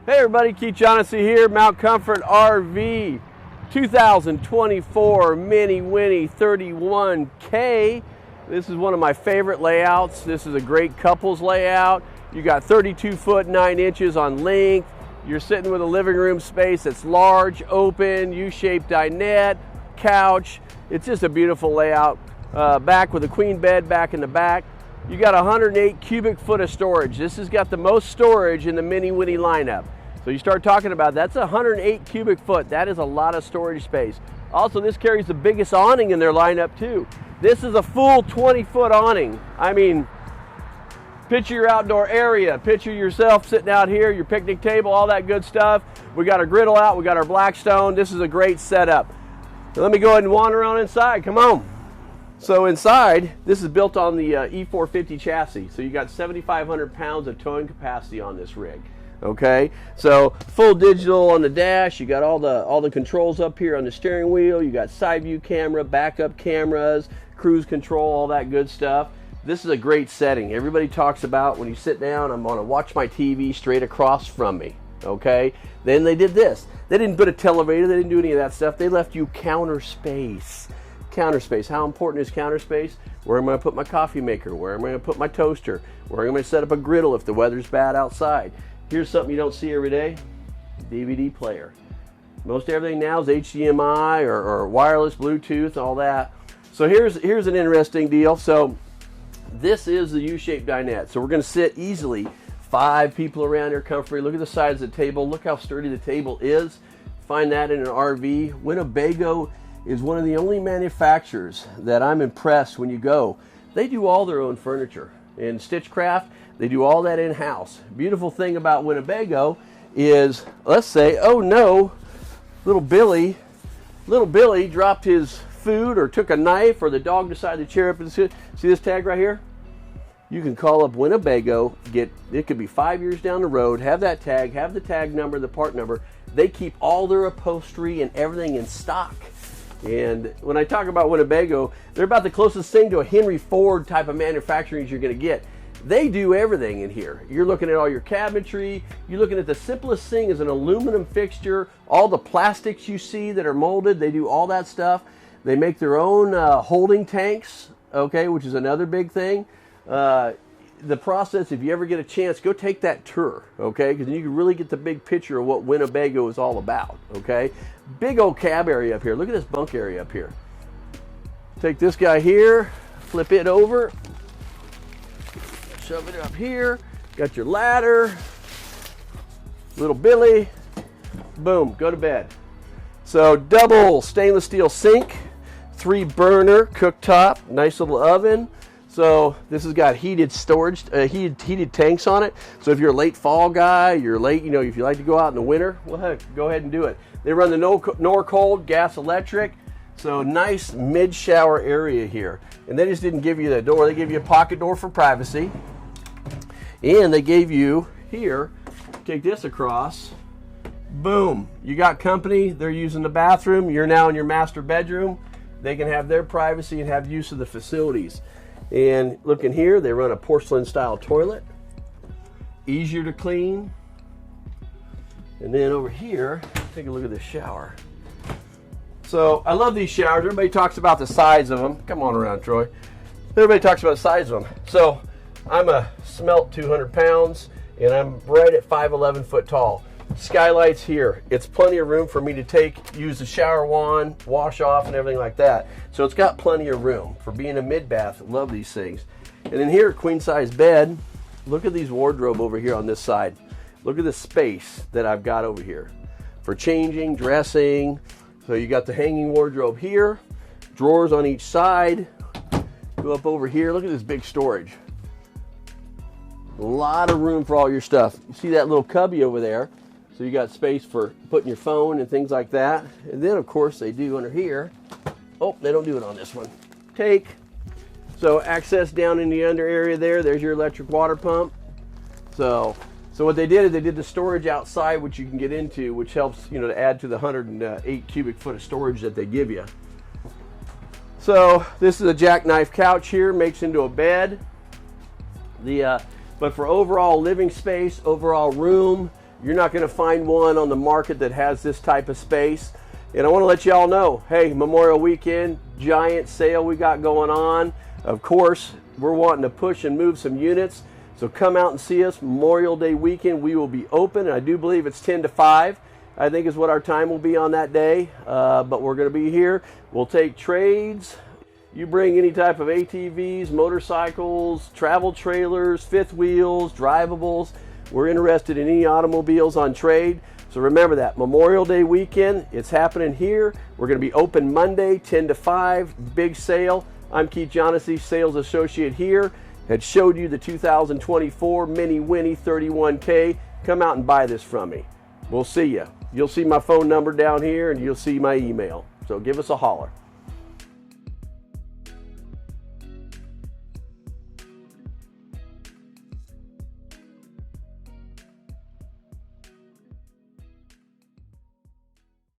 Hey everybody, Keith Johnson here, Mount Comfort RV, 2024 Minnie Winnie 331K. This is one of my favorite layouts. This is a great couples layout. You got 32 foot 9 inches on length. You're sitting with a living room space that's large, open, U-shaped dinette, couch. It's just a beautiful layout. Back with a queen bed back in the back. You got 108 cubic foot of storage. This has got the most storage in the Minnie Winnie lineup. So you start talking about that's 108 cubic foot. That is a lot of storage space. Also, this carries the biggest awning in their lineup too. This is a full 20-foot awning. I mean, picture your outdoor area. Picture yourself sitting out here, your picnic table, all that good stuff. We got our griddle out. We got our Blackstone. This is a great setup. So let me go ahead and wander around inside. Come on. So inside, this is built on the E450 chassis. So you got 7,500 pounds of towing capacity on this rig. Okay, so full digital on the dash. You got all the controls up here on the steering wheel. You got side view camera, backup cameras, cruise control, all that good stuff. This is a great setting. Everybody talks about when you sit down, I'm going to watch my TV straight across from me. Okay, then they did this. They didn't put a television. They didn't do any of that stuff. They left you counter space. Counter space. How important is counter space? Where am I going to put my coffee maker? Where am I going to put my toaster? Where am I going to set up a griddle if the weather's bad outside? Here's something you don't see every day, DVD player. Most everything now is HDMI or wireless, Bluetooth, all that. So here's an interesting deal. So this is the U-shaped dinette. So we're going to sit easily 5 people around here comfortably. Look at the size of the table. Look how sturdy the table is. Find that in an RV. Winnebago is one of the only manufacturers that I'm impressed when you go. They do all their own furniture. In Stitchcraft, they do all that in-house. Beautiful thing about Winnebago is, let's say, oh no, little Billy dropped his food or took a knife, or the dog decided to cheer up and see this tag right here? You can call up Winnebago, it could be 5 years down the road, have that tag, have the tag number, the part number. They keep all their upholstery and everything in stock. And when I talk about Winnebago, they're about the closest thing to a Henry Ford type of manufacturing you're going to get. They do everything in here. You're looking at all your cabinetry. You're looking at the simplest thing is an aluminum fixture. All the plastics you see that are molded, they do all that stuff. They make their own holding tanks, okay, which is another big thing. The process, if you ever get a chance, go take that tour, okay, because you can really get the big picture of what Winnebago is all about, okay. Big old cab area up here. Look at this bunk area up here. Take this guy here, flip it over, shove it up here, got your ladder, little Billy, boom, go to bed. So double stainless steel sink, 3 burner cooktop, nice little oven. So this has got heated storage, heated tanks on it. So if you're a late fall guy, you're late, you know, if you like to go out in the winter, well, heck, go ahead and do it. They run the Norcold gas electric. So nice mid-shower area here. And they just didn't give you the door. They gave you a pocket door for privacy. And they gave you here, take this across, boom. You got company. They're using the bathroom. You're now in your master bedroom. They can have their privacy and have use of the facilities. And look in here, they run a porcelain style toilet, easier to clean. And then over here, take a look at this shower. So I love these showers. Everybody talks about the size of them. Come on around, Troy. Everybody talks about the size of them. So I'm a smelt 200 pounds and I'm right at 5'11" foot tall. Skylights here. It's plenty of room for me to use the shower wand, wash off and everything like that. So it's got plenty of room. For being a mid-bath, love these things. And then here, queen size bed. Look at these wardrobe over here on this side. Look at the space that I've got over here for changing, dressing. So you got the hanging wardrobe here, drawers on each side. Go up over here, look at this big storage. A lot of room for all your stuff. You see that little cubby over there? So you got space for putting your phone and things like that. And then of course they do under here. Oh, they don't do it on this one. So access down in the under area there. There's your electric water pump. So what they did is they did the storage outside, which you can get into, which helps, you know, to add to the 108 cubic foot of storage that they give you. So this is a jackknife couch here, makes into a bed. But for overall living space, overall room, You're not going to find one on the market that has this type of space. And I want to let you all know, hey, Memorial Weekend, giant sale we got going on. Of course, we're wanting to push and move some units. So come out and see us Memorial Day weekend. We will be open, and I do believe it's 10 to 5. I think is what our time will be on that day. But we're going to be here. We'll take trades. You bring any type of ATVs, motorcycles, travel trailers, fifth wheels, drivables. We're interested in any automobiles on trade. So remember that, Memorial Day weekend, it's happening here. We're going to be open Monday, 10 to 5, big sale. I'm Keith Jonassy, sales associate here. Had showed you the 2024 Minnie Winnie 31K. Come out and buy this from me. We'll see you. You'll see my phone number down here, and you'll see my email. So give us a holler.